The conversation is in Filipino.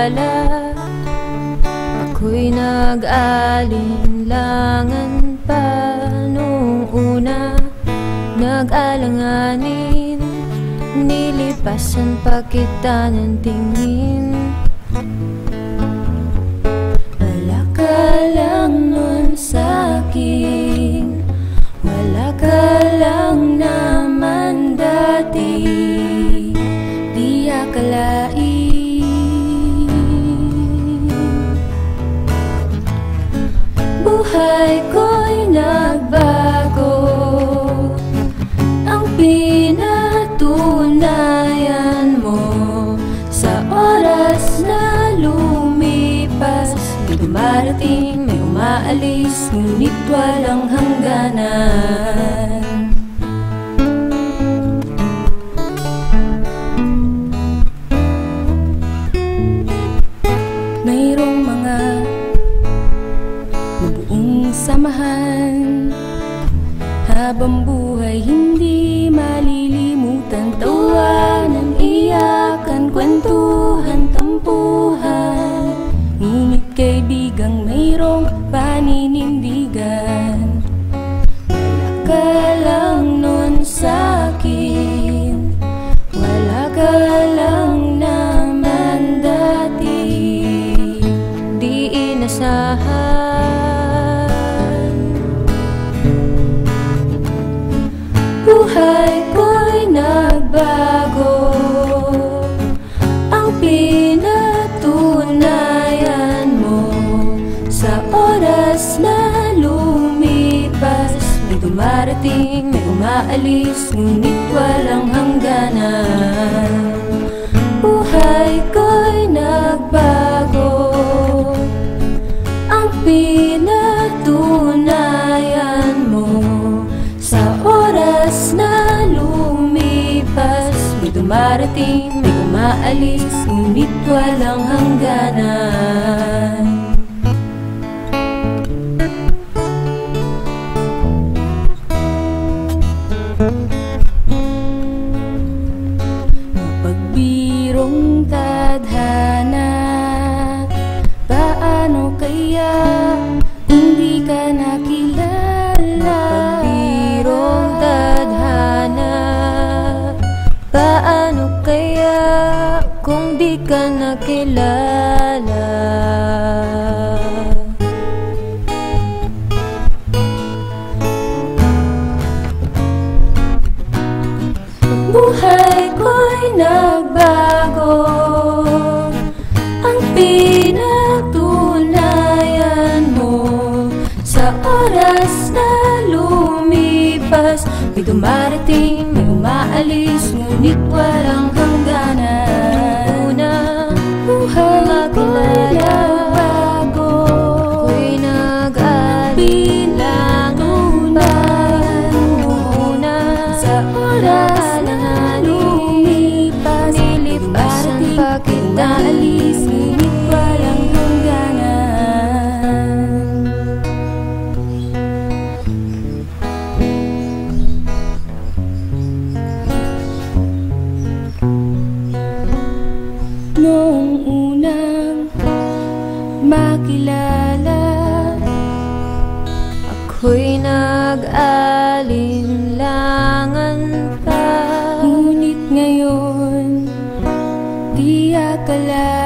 akala ako'y nag-alinlangan pa noong una. Nag-alanganin, nilipasan pa kita ng tingin. Wala ka lang nun sa'kin, wala ka lang naman dati. Di akalain buhay ko'y nagbago. Ang pinatunayan mo sa oras na lumipas. May dumarating, may umaalis, ngunit walang hangganan. Mayroong mga nabuong samahan habang buhay, hindi malilimutan. Tawanan, iyakan, kwentuhan, tampuhan. Ngunit kaibigang mayroong paninindigan. Wala ka lang nun sa'kin, wala ka lang naman dati. Di inasahan, buhay ko'y nagbago. Ang pinatunayan mo sa oras na lumipas. May dumarating, may umaalis, ngunit walang hangganan. Buhay ko'y nagbago. Ang pinatunayan mo sa oras na lumipas. May dumarating, may umaalis, ngunit walang hangganan. Mapagbirong tadhana, paano kaya kung di ka nakilala? Mapagbirong tadhana, paano kaya kung di ka nakilala? Buhay ko'y nagbago. Ang pinatunayan mo sa oras na lumipas. May dumarating, may umaalis, ngunit walang hangganan. Una, buhay ko'y nagbago. Ako'y nag-alinlangan una sa oras na lumipas. Nilipasan pa kita, alis, ngunit walang hangganan. Noong unang makilala, ako'y nag-alinlangan pa. Ngunit ngayon, di akala